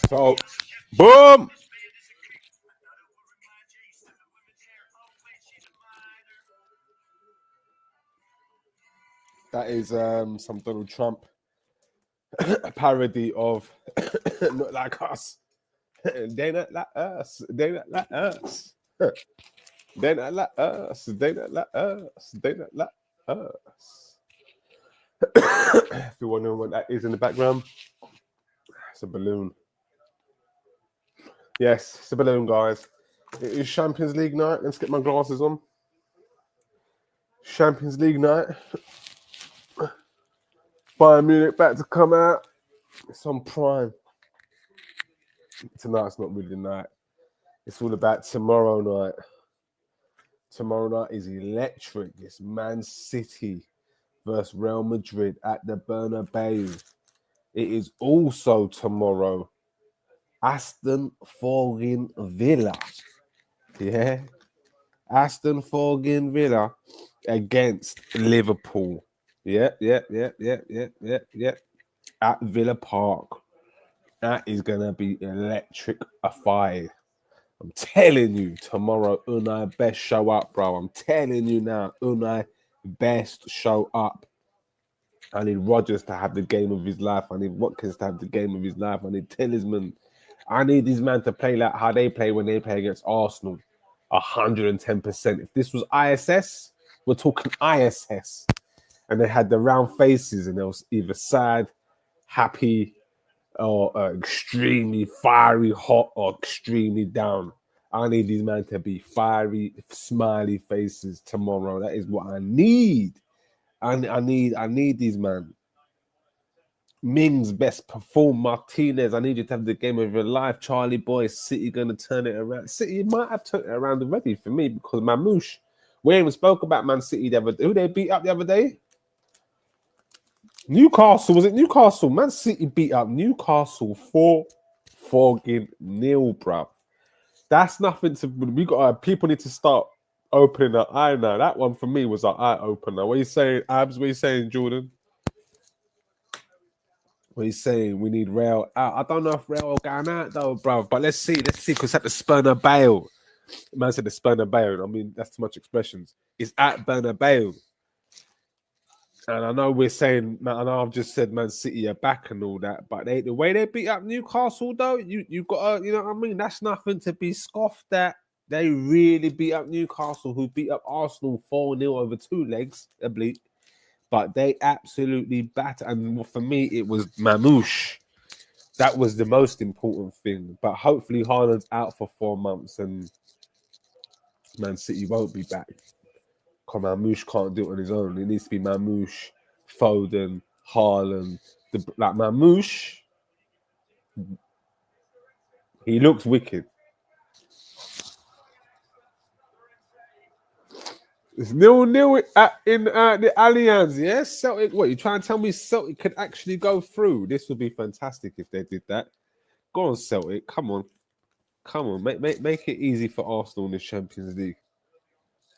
So, boom. That is some Donald Trump parody of "Not Like Us." They not like us. They not like us. They not like us. They not like us. They not like us. If you wonder what that is in the background, it's a balloon. Yes, it's a balloon, guys. It is Champions League night. Let's get my glasses on. Champions League night. Bayern Munich back to come out. It's on Prime. Tonight's not really the night. It's all about tomorrow night. Tomorrow night is electric. It's Man City versus Real Madrid at the Bernabeu. It is also tomorrow Aston Villa. Yeah. Aston Villa against Liverpool. Yeah. At Villa Park. That is going to be electrified. I'm telling you, tomorrow, Unai best show up, bro. I'm telling you now, Unai best show up. I need Rodgers to have the game of his life. I need Watkins to have the game of his life. I need Talisman. I need these men to play like how they play when they play against Arsenal. 110%. If this was ISS, we're talking ISS. And they had the round faces and they was either sad, happy, or extremely fiery, hot, or extremely down. I need these men to be fiery, smiley faces tomorrow. That is what I need. I need these men. Mings best perform. Martinez, I need you to have the game of your life. Charlie Boy, City gonna turn it around. City might have turned it around already for me because Mamouche. We even spoke about Man City the other day. Who they beat up the other day? Newcastle, was it Newcastle? Man City beat up Newcastle 4-0, bruv. That's nothing to. We got people need to start opening their eye now. That one for me was an eye opener. What are you saying, Abs? What are you saying, Jordan? What are you saying? We need Real out. I don't know if Real are going out though, bruv. But let's see, because at the Bernabeu. Man said the Bernabeu. I mean, that's too much expressions. It's at Bernabeu. And I know we're saying, I know I've just said Man City are back and all that, but the way they beat up Newcastle, though, you got to, you know what I mean? That's nothing to be scoffed at. They really beat up Newcastle, who beat up Arsenal 4-0 over 2 legs, oblique. But they absolutely battered. And for me, it was Mamouche. That was the most important thing. But hopefully Haaland's out for 4 months and Man City won't be back. Because Mamouche can't do it on his own. It needs to be Mamouche, Foden, Haaland. Like Mamouche, he looks wicked. It's 0-0 in the Allianz, yes? Celtic, what, you trying to tell me Celtic could actually go through? This would be fantastic if they did that. Go on, Celtic. Come on. Make it easy for Arsenal in the Champions League.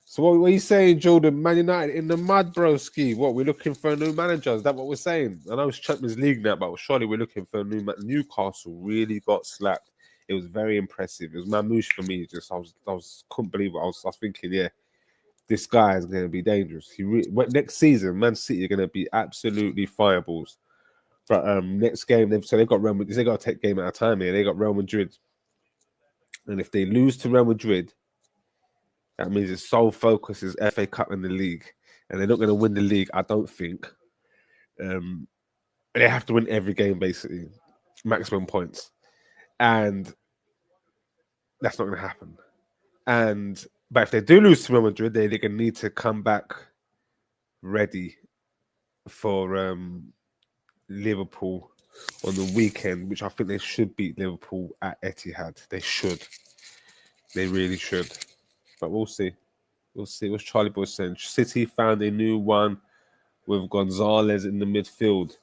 So what are you saying, Jordan? Man United in the mud, broski. What, we're looking for a new manager? Is that what we're saying? I know it's Champions League now, but surely we're looking for a new manager. Newcastle really got slapped. It was very impressive. It was Mamouche for me. Just I couldn't believe it. I was thinking, yeah, this guy is going to be dangerous. Next season, Man City are going to be absolutely fireballs. But next game, they've got Real Madrid. They got to take game at a time here. They got Real Madrid, and if they lose to Real Madrid, that means its sole focus is FA Cup and the league, and they're not going to win the league. I don't think. They have to win every game, basically, maximum points, and that's not going to happen. But if they do lose to Real Madrid, they're going to need to come back ready for Liverpool on the weekend, which I think they should beat Liverpool at Etihad. They should. They really should. But we'll see. We'll see. What's Charlie Boy saying? City found a new one with Gonzalez in the midfield.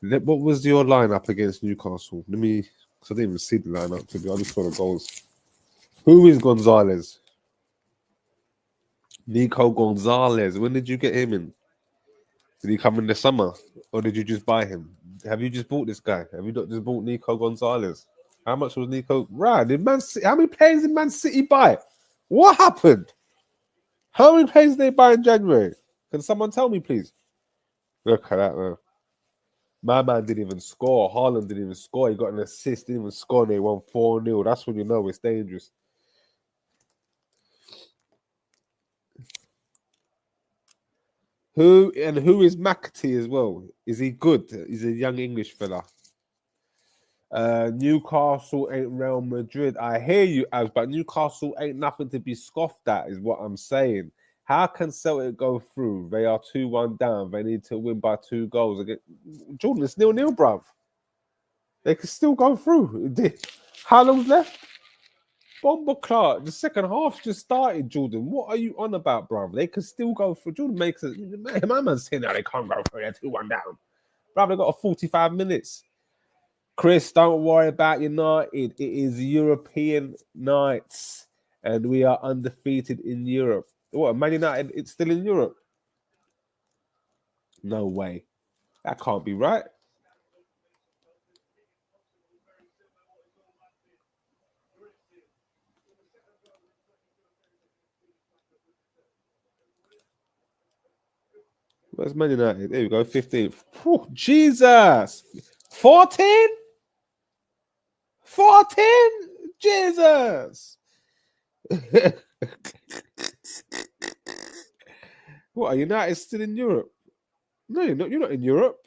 What was your lineup against Newcastle? Because I didn't even see the lineup. I just saw the goals. Who is Gonzalez? Nico Gonzalez. When did you get him in? Did he come in the summer? Or did you just buy him? Have you just bought this guy? Have you not just bought Nico Gonzalez? How much was Nico? Right, did Man City? How many players did Man City buy? What happened? How many players did they buy in January? Can someone tell me, please? Look at that, man. My man didn't even score. Haaland didn't even score. He got an assist, didn't even score, and they won 4-0. That's when you know it's dangerous. Who is McAtee as well? Is he good? He's a young English fella. Newcastle ain't Real Madrid. I hear you, Abs, but Newcastle ain't nothing to be scoffed at, is what I'm saying. How can Celtic go through? They are 2-1 down. They need to win by 2 goals. Again. Jordan, it's 0-0, bruv. They can still go through. How long's left? Bomber Clark, the second half just started, Jordan. What are you on about, bruv? They can still go through. Jordan makes it. My man's saying that they can't go through. They're 2-1 down. Bruv, they got a 45 minutes. Chris, don't worry about United. It is European nights, and we are undefeated in Europe. What, Man United, it's still in Europe? No way. That can't be right. Where's Man United? There we go, 15th. Whew, Jesus! 14? 14? Jesus! What, are United still in Europe? No, you're not. You're not in Europe.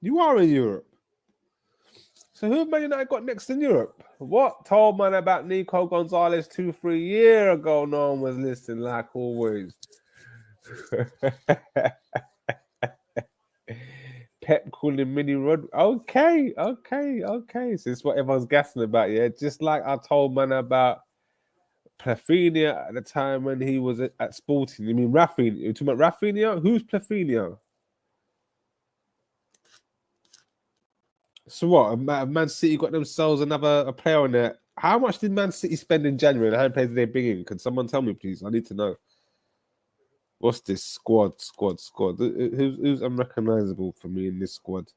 You are in Europe. So who have Man United got next in Europe? What told man about Nico Gonzalez 2-3 years ago? No one was listening, like always. Pep calling Mini Rod. Okay. So it's what everyone's gassing about, yeah. Just like I told man about Plafinha at the time when he was at Sporting. You mean Rafinha? You're talking about Rafinha? Who's Plafinha? So what? Man City got themselves another player on there. How much did Man City spend in January? And how many players did they bring in? Can someone tell me, please? I need to know. What's this squad? Who's unrecognizable for me in this squad?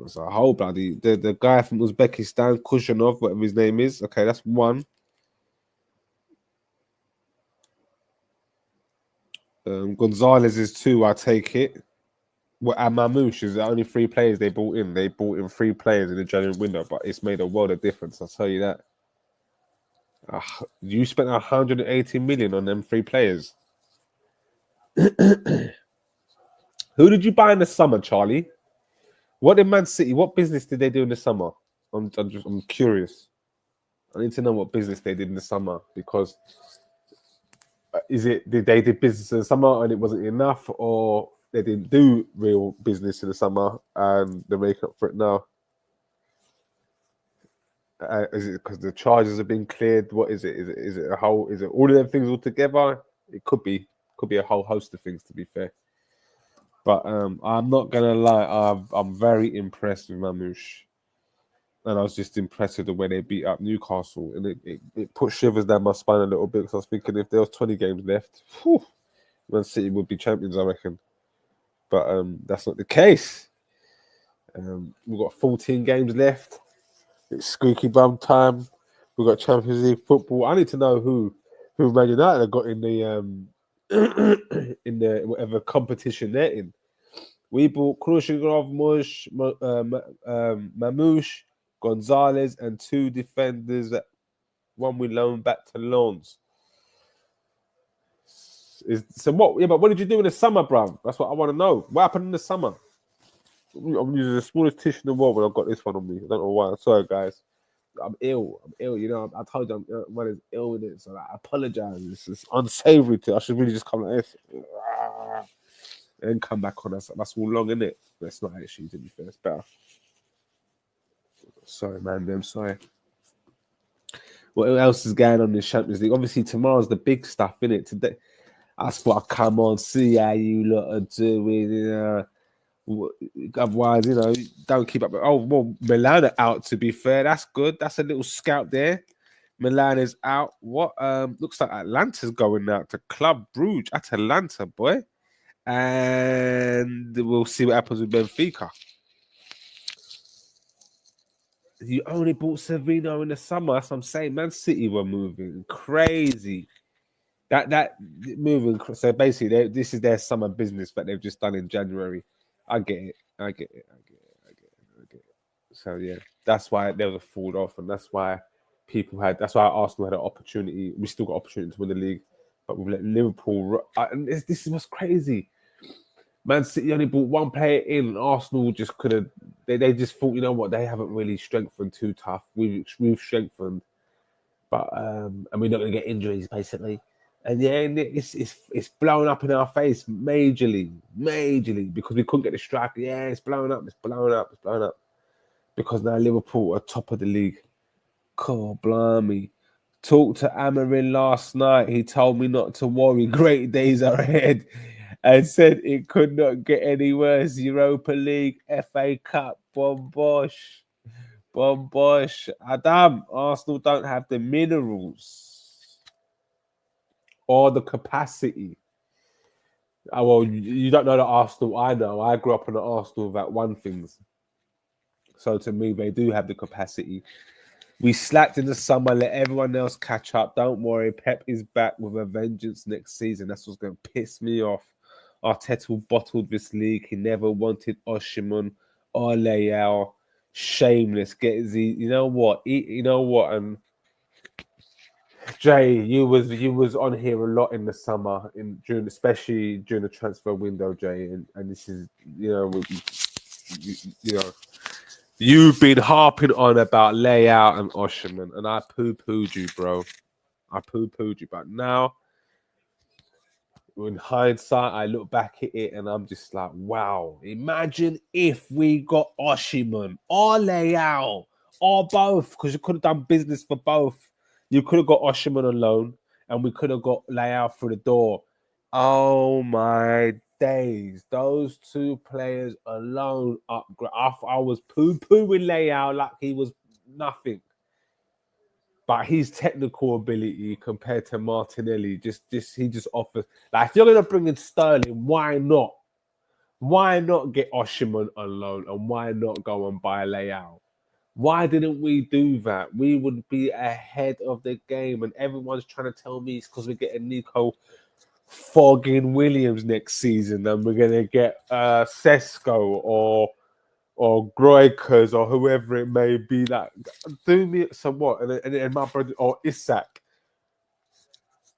It's a whole bloody the guy from Uzbekistan, Kushanov, whatever his name is. Okay, that's one. Gonzalez is 2. I take it. Well, and Mamouche is the only 3 players they brought in. They brought in 3 players in the January window, but it's made a world of difference. I'll tell you that. You spent 180 million on them 3 players. Who did you buy in the summer, Charlie? What did Man City? What business did they do in the summer? I'm curious. I need to know what business they did in the summer because did they did business in the summer and it wasn't enough, or they didn't do real business in the summer and they're making up for it now? Is it because the charges have been cleared? What is it? Is it a whole? Is it all of them things all together? It could be a whole host of things, to be fair. But I'm not gonna lie, I'm very impressed with Mamouche, and I was just impressed with the way they beat up Newcastle, and it put shivers down my spine a little bit because I was thinking if there was 20 games left, Man City would be champions, I reckon. But that's not the case. We've got 14 games left. It's squeaky bum time. We've got Champions League football. I need to know who Man United have got in the in the whatever competition they're in. We bought Khrushchev, Mamouche, Gonzalez, and 2 defenders. One we loaned back to loans. So what? Yeah, but what did you do in the summer, bruv? That's what I want to know. What happened in the summer? I'm using the smallest tissue in the world when I've got this one on me. I don't know why. Sorry, guys. I'm ill. You know, I told you I'm is ill with it, so I apologize. It's unsavory I should really just come like this and come back on. That's all long, isn't it? That's not actually, to be fair. It's better. Sorry, man. I'm sorry. What else is going on in the Champions League? Obviously, tomorrow's the big stuff, innit? Today, I thought, come on, see how you lot are doing. You know. Otherwise, you know, don't keep up. Oh, well, Milan are out, to be fair. That's good. That's a little scout there. Milan is out. What looks like Atlanta's going out to Club Brugge. Atalanta, boy. and we'll see what happens with Benfica. You only bought Savino in the summer. That's what I'm saying. Man City were moving crazy. That moving. So basically, this is their summer business that they've just done in January. I get it. I get it. So yeah, that's why they were fall off, and that's why That's why Arsenal had an opportunity. We still got opportunity to win the league, but we've let Liverpool. And this is what's crazy. Man City only brought one player in, and Arsenal just could have. They just thought, you know what, they haven't really strengthened too tough. We've strengthened, but and we're not going to get injuries basically. And yeah, and it's blown up in our face majorly, because we couldn't get the striker. Yeah, it's blown up, because now Liverpool are top of the league. God blimey. Talked to Amarin last night. He told me not to worry. Great days are ahead. And said it could not get any worse. Europa League, FA Cup, bombosh. Adam, Arsenal don't have the minerals or the capacity. Oh, well, you don't know the Arsenal I know. I grew up in the Arsenal that won things. So to me, they do have the capacity. We slacked in the summer, let everyone else catch up. Don't worry, Pep is back with a vengeance next season. That's what's going to piss me off. Arteta bottled this league. He never wanted Osimhen or Leao. Shameless. You know what? And Jay, you was on here a lot in the summer, especially during the transfer window, Jay. And this is, you've been harping on about Leao and Osimhen, and I poo-pooed you, bro. I poo-pooed you, but now, in hindsight, I look back at it and I'm just like, wow. Imagine if we got Osimhen or Leao or both, because you could have done business for both. You could have got Osimhen on loan, and we could have got Leao through the door. Oh my days! Those two players alone upgrade. I was poo-pooing Leao like he was nothing. But his technical ability compared to Martinelli, he just offers. Like, if you're gonna bring in Sterling, why not? Why not get Osimhen on loan, and why not go and buy Leao? Why didn't we do that? We would be ahead of the game, and everyone's trying to tell me it's because we're getting Nico Fogging Williams next season, and we're gonna get Sesko or Groikers or whoever it may be. That do me somewhat, and my brother or Isak.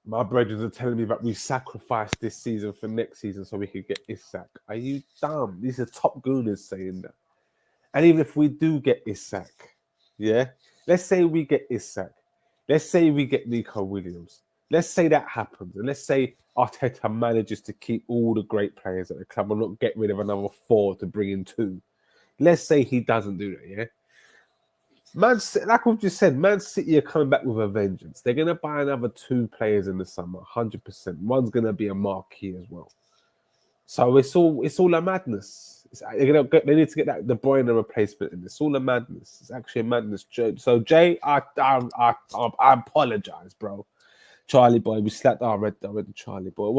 My brothers are telling me that we sacrificed this season for next season so we could get Isak. Are you dumb? These are top gooners saying that. And even if we do get Isak, yeah, let's say we get Isak. Let's say we get Nico Williams. Let's say that happens. And let's say Arteta manages to keep all the great players at the club and not get rid of another 4 to bring in 2. Let's say he doesn't do that, yeah? Man City, like we've just said, Man City are coming back with a vengeance. They're going to buy another 2 players in the summer, 100%. One's going to be a marquee as well. So it's all a madness. They need to get that De Bruyne replacement in. It's all a madness. It's actually a madness. So Jay, I apologize, bro. Charlie boy, we slept. I read the Charlie boy.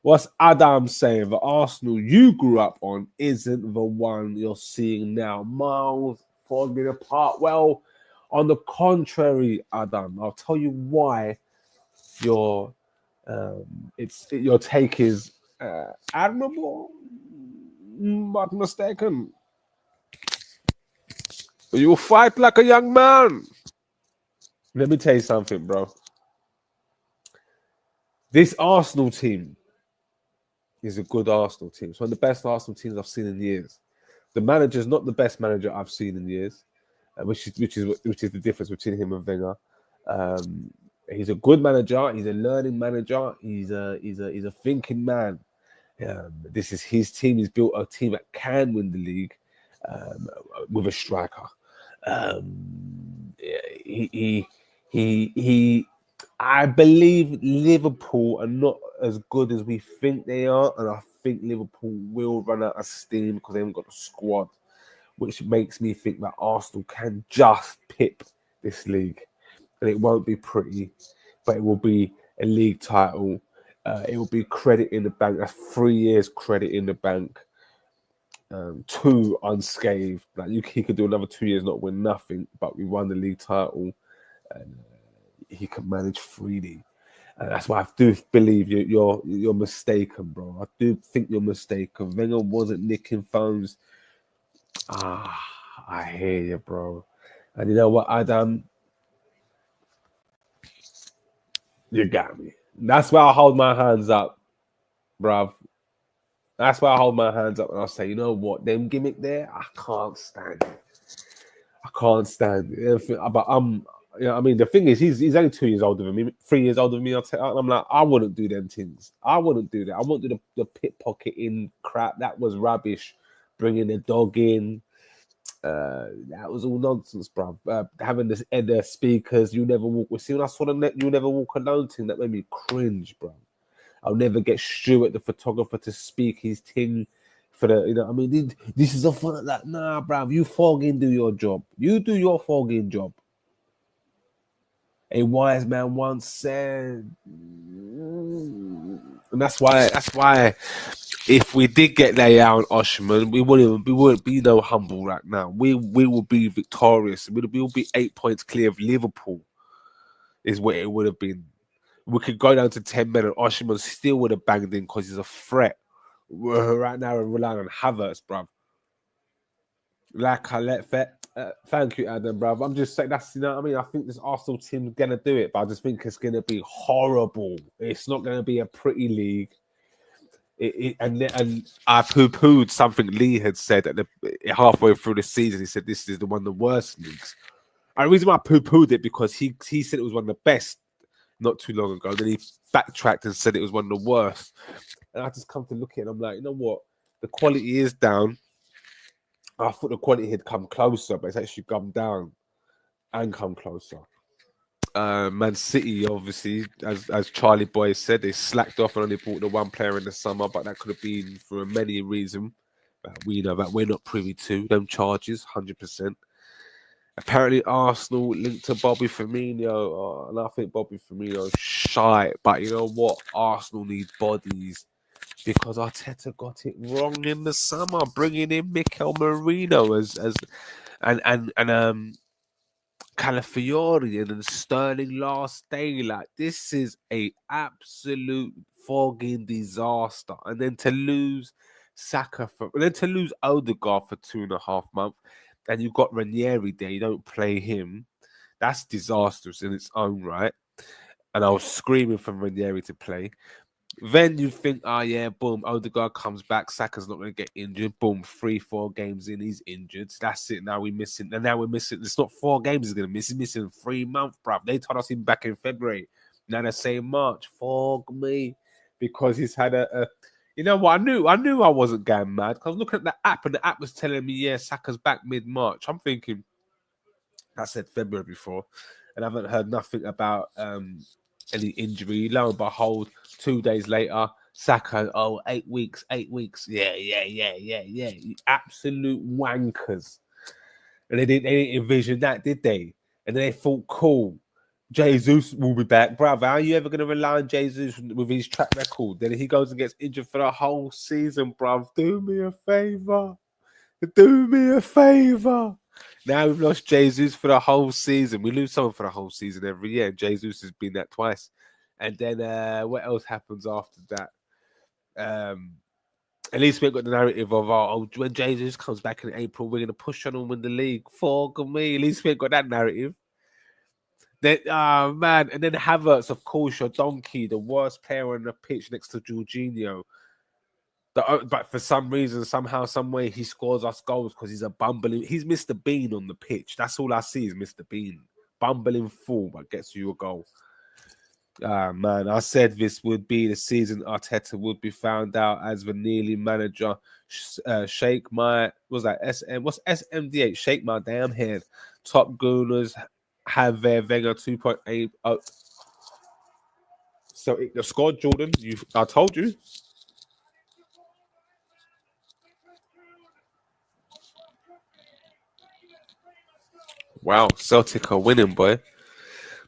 What's Adam saying? The Arsenal you grew up on isn't the one you're seeing now. Miles falling apart. Well, on the contrary, Adam, I'll tell you why your take is admirable, but mistaken. You will fight like a young man. Let me tell you something, bro. This Arsenal team is a good Arsenal team. It's one of the best Arsenal teams I've seen in years. The manager's not the best manager I've seen in years, which is the difference between him and Wenger. He's a good manager. He's a learning manager. He's a thinking man. This is his team. He's built a team that can win the league with a striker. I believe Liverpool are not as good as we think they are, and I think Liverpool will run out of steam because they haven't got a squad, which makes me think that Arsenal can just pip this league. And it won't be pretty, but it will be a league title. It will be credit in the bank. That's 3 years credit in the bank. 2 unscathed. Like he could do another 2 years, not win nothing, but we won the league title, and he can manage freely. And that's why I do believe you're mistaken, bro. I do think you're mistaken. Wenger wasn't nicking phones. I hear you, bro. And you know what, Adam? You got me. That's why I hold my hands up, bruv. That's why I hold my hands up and I say, you know what, them gimmick there, I can't stand it. I can't stand it. But you know, I mean, the thing is, he's only 2 years older than me, 3 years older than me. I'm like, I wouldn't do them things. I wouldn't do that. I wouldn't do the pickpocketing crap. That was rubbish. Bringing the dog in, that was all nonsense, bro. Having the speakers, you never walk. See, when I saw the you never walk alone thing, that made me cringe, bro. I'll never get Stuart, the photographer, to speak his thing for the, I mean, this is a fun like, nah, bruv, you fogging do your job. You do your fogging job. A wise man once said, and that's why if we did get Leao and Oshman, we wouldn't be no humble right now. We will be victorious. We will be 8 points clear of Liverpool, is what it would have been. We could go down to 10 men and Oshman still would have banged in because he's a threat. Right now, we're relying on Havertz, bruv. Thank you, Adam, bruv. I'm just saying that's, what I mean? I think this Arsenal team's going to do it, but I just think it's going to be horrible. It's not going to be a pretty league. And I poo-pooed something Lee had said at halfway through the season. He said this is one of the worst leagues. And the reason why I poo-pooed it because he said it was one of the best not too long ago. Then he backtracked and said it was one of the worst. And I just come to look at it and I'm like, you know what? The quality is down. I thought the quality had come closer, but it's actually come down and come closer. Man City, obviously, as Charlie Boy said, they slacked off and only bought the one player in the summer, but that could have been for many reasons. We know that we're not privy to them charges, 100%. Apparently, Arsenal linked to Bobby Firmino, and I think Bobby Firmino's shy. But you know what? Arsenal need bodies because Arteta got it wrong in the summer, bringing in Mikel Merino and Calafiori and then Sterling last day. Like, this is a absolute fogging disaster. And then to lose to lose Odegaard for 2.5 months, and you've got Ranieri there, you don't play him. That's disastrous in its own right. And I was screaming for Ranieri to play. Then you think, oh yeah, boom, Odegaard comes back, Saka's not going to get injured. Boom, 3-4 games in, he's injured. That's it. Now we're missing. It's not 4 games he's going to miss. He's missing 3 months, bruv. They told us him back in February. Now they say March. Fog me, because he's had a. You know what? I knew I wasn't going mad because I was looking at the app and the app was telling me, yeah, Saka's back mid-March. I'm thinking, I said February before, and I haven't heard nothing about any injury. Lo and behold, 2 days later, Saka, 8 weeks. Yeah. Absolute wankers. And they didn't envision that, did they? And then they thought, cool, Jesus will be back. Bruv, how are you ever going to rely on Jesus with his track record? Then he goes and gets injured for the whole season, bruv. Do me a favour. Do me a favour. Now we've lost Jesus for the whole season. We lose someone for the whole season every year. Jesus has been that twice. And then what else happens after that? At least we got the narrative of, when Jesus comes back in April, we're going to push on and win the league. Fuck me. At least we got that narrative. Then, man. And then Havertz, of course, your donkey, the worst player on the pitch next to Jorginho. But for some reason, somehow, some way, he scores us goals because he's a bumbling. He's Mr. Bean on the pitch. That's all I see is Mr. Bean. Bumbling fool, but gets you a goal. Man, I said this would be the season Arteta would be found out as the kneeling manager. Shake my, what's SMDH? Shake my damn head. Top gooners have their Wenger 2.8. So the score, Jordan. I told you. Wow, Celtic are winning, boy.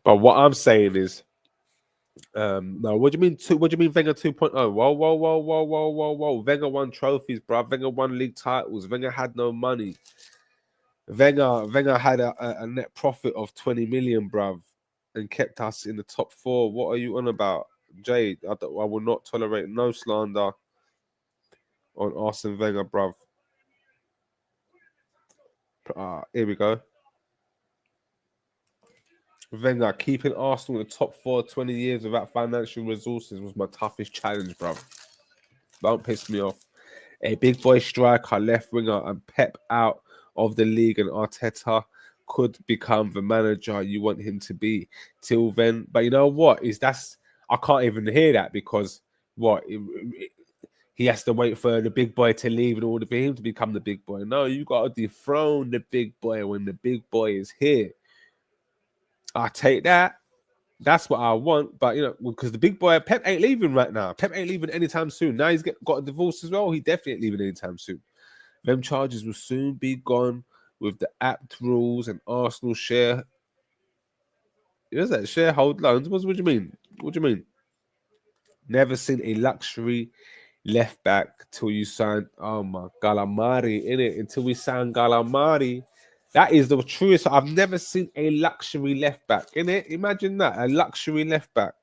But what I'm saying is, No, what do you mean? What do you mean Wenger 2.0? Whoa, whoa, whoa, whoa, whoa, whoa, whoa. Wenger won trophies, bruv. Wenger won league titles. Wenger had no money. Wenger had a net profit of 20 million, bruv, and kept us in the top four. What are you on about, Jade? I will not tolerate no slander on Arsene Wenger, bruv. Here we go. Wenger keeping Arsenal in the top four 20 years without financial resources was my toughest challenge, bruv. Don't piss me off. A big boy striker, left winger, and Pep out of the league, and Arteta could become the manager you want him to be. Till then, but you know what? I can't even hear that because he has to wait for the big boy to leave in order for him to become the big boy. No, you got to dethrone the big boy when the big boy is here. I take that. That's what I want, but because the big boy Pep ain't leaving right now. Pep ain't leaving anytime soon. Now he's got a divorce as well. He definitely ain't leaving anytime soon. Them charges will soon be gone with the apt rules and Arsenal share. Is that sharehold loans? What do you mean? What do you mean? Never seen a luxury left back till you signed. Oh my Galamari in it until we signed Galamari. That is the truest. I've never seen a luxury left back in it. Imagine that, a luxury left back.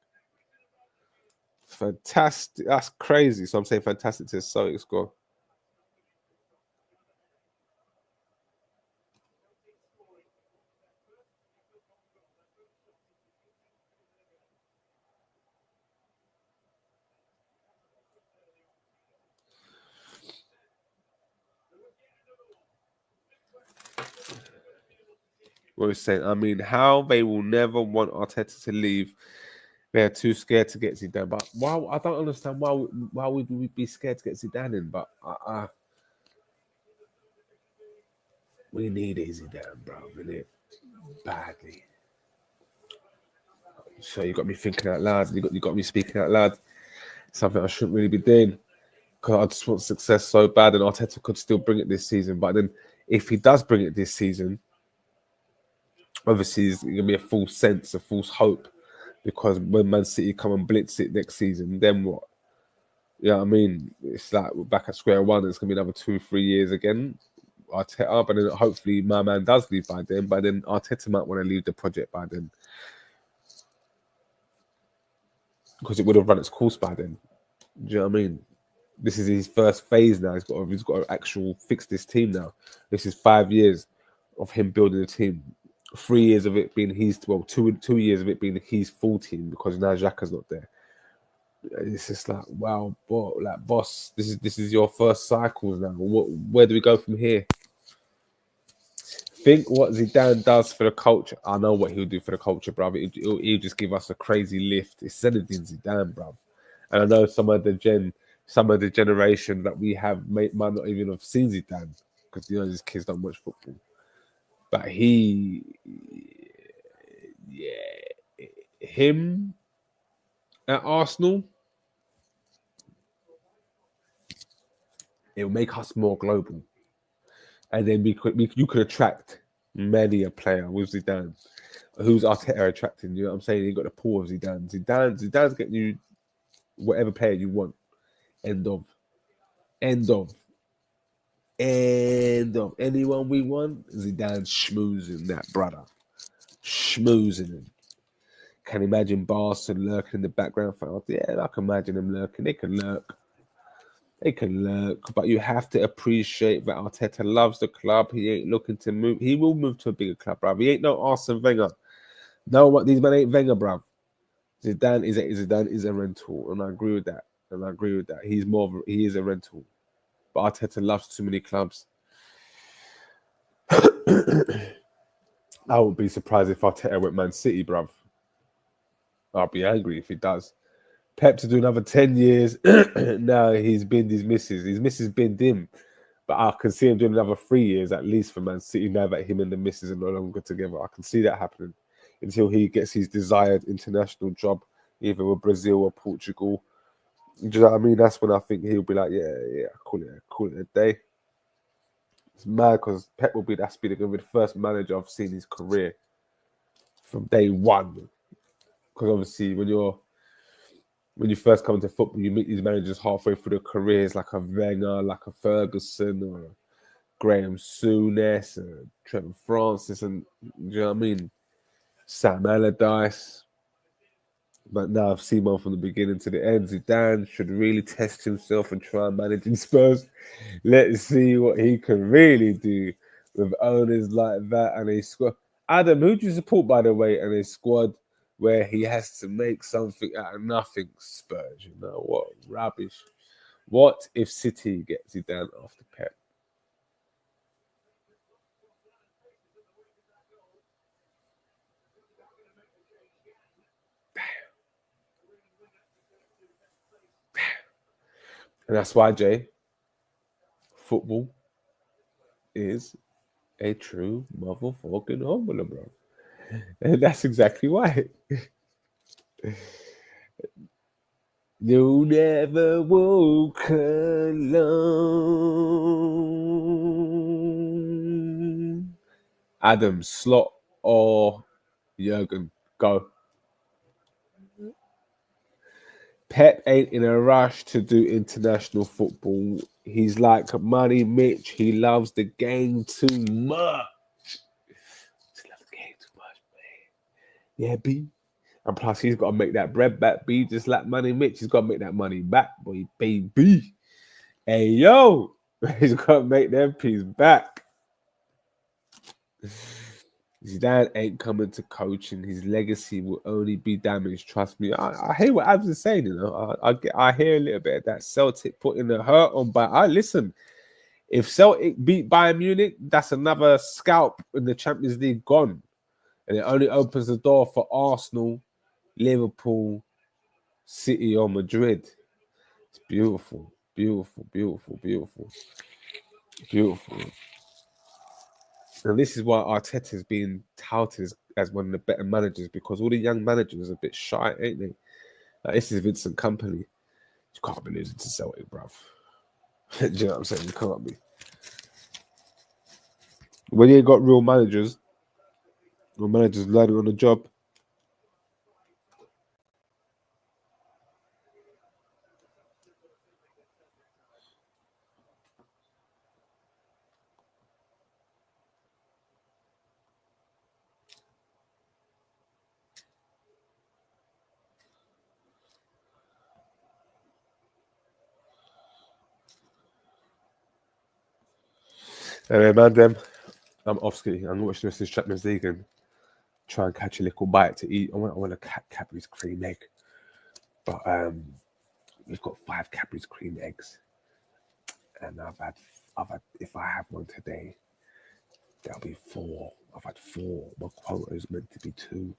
Fantastic. That's crazy. So I'm saying fantastic to Celtic score. What we're saying. I mean, how they will never want Arteta to leave. They're too scared to get Zidane. But why? I don't understand why would we be scared to get Zidane in? But we need a Zidane, bro. We need it badly. So you got me thinking out loud. You got me speaking out loud. Something I shouldn't really be doing because I just want success so bad, and Arteta could still bring it this season. But then, if he does bring it this season, obviously it's gonna be a false sense, a false hope, because when Man City come and blitz it next season, then what? Yeah, I mean, it's like we're back at square one. It's gonna be another 2-3 years again. Arteta, but then hopefully my man does leave by then. But then Arteta might want to leave the project by then because it would have run its course by then. Do you know what I mean? This is his first phase now. He's got to actual fix this team now. This is 5 years of him building a team. 3 years of it being two years of it being his full team because now Xhaka's not there. It's just like, wow, boss, this is your first cycles now. Where do we go from here? Think what Zidane does for the culture. I know what he'll do for the culture, bruv. He'll just give us a crazy lift. It's Zinedine Zidane, bruv. And I know some of the generation that we have might not even have seen Zidane because these kids don't watch football. But him at Arsenal, it'll make us more global, and then you could attract many a player with Zidane. Who's Arteta attracting? You know what I'm saying? You got the pool of Zidane. Zidane's getting you whatever player you want. End of. Anyone we want, Zidane schmoozing that brother. Schmoozing him. Can imagine Barca lurking in the background. Yeah, I can imagine them lurking. They can lurk. But you have to appreciate that Arteta loves the club. He ain't looking to move. He will move to a bigger club, bruv. He ain't no Arsene Wenger. No, what these men ain't Wenger, bruv. Zidane is a rental, and I agree with that. He is a rental. But Arteta loves too many clubs. I would be surprised if Arteta went Man City, bruv. I'll be angry if he does. Pep to do another 10 years. Now he's binned his missus. His missus binned him. But I can see him doing another 3 years at least for Man City now that him and the missus are no longer together. I can see that happening until he gets his desired international job, either with Brazil or Portugal. Do you know what I mean? That's when I think he'll be like, yeah, call it a day. It's mad because Pep will be going to be the first manager I've seen his career from day one. Because obviously when you're when you first come into football, you meet these managers halfway through their careers, like a Wenger, like a Ferguson, or Graham Souness, Trevor Francis, and you know what I mean? Sam Allardyce. But now I've seen one from the beginning to the end. Zidane should really test himself and try and manage Spurs. Let's see what he can really do with owners like that and a squad. Adam, who do you support, by the way, and a squad where he has to make something out of nothing? Spurs, you know what? Rubbish. What if City gets Zidane after Pep? And that's why, Jay, football is a true motherfucking formula, bro. And that's exactly why. You never walk alone. Adam, Slot or Jurgen? Go. Pep ain't in a rush to do international football. He's like Money Mitch. He loves the game too much. He loves the game too much, man. Yeah, B. And plus, he's got to make that bread back, B. Just like Money Mitch, he's got to make that money back, boy, baby. Hey, yo. He's got to make them peas back. Zidane ain't coming to coaching. His legacy will only be damaged. Trust me. I hear what Abs is saying. You know, I hear a little bit of that. Celtic putting the hurt on. But I listen. If Celtic beat Bayern Munich, that's another scalp in the Champions League gone, and it only opens the door for Arsenal, Liverpool, City, or Madrid. It's beautiful, beautiful, beautiful, beautiful, beautiful. And this is why Arteta's being touted as one of the better managers, because all the young managers are a bit shy, ain't they? Like, this is Vincent Company. You can't be losing to Celtic, bruv. Do you know what I'm saying? You can't be. When you ain't got real managers learning on the job. Anyway, man, them. I'm off ski. I'm going to watch the rest of this Champions League and try and catch a little bite to eat. I want a Cadbury's cream egg. But we've got 5 Cadbury's cream eggs. And I've had, if I have one today, there'll be 4. I've had 4. My quota is meant to be 2.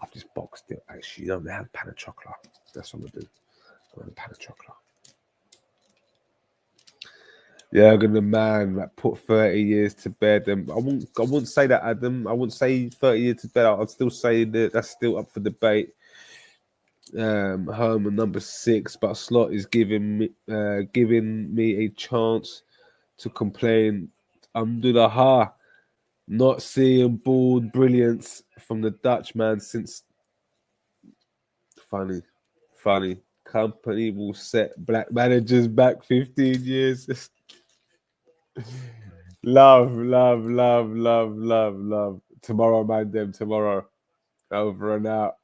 I've just boxed it. Actually, you don't have pan of chocolate. That's what I'm going to do. I'm going to pan of chocolate. Yeah, I'm gonna man that put 30 years to bed. And I wouldn't say that, Adam. I wouldn't say 30 years to bed. I'd still say that that's still up for debate. Home and number 6, but Slot is giving me a chance to complain. Alhamdulillah, not seeing bald brilliance from the Dutchman since. Funny. Company will set black managers back 15 years. Love. Tomorrow, man, them tomorrow. Over and out.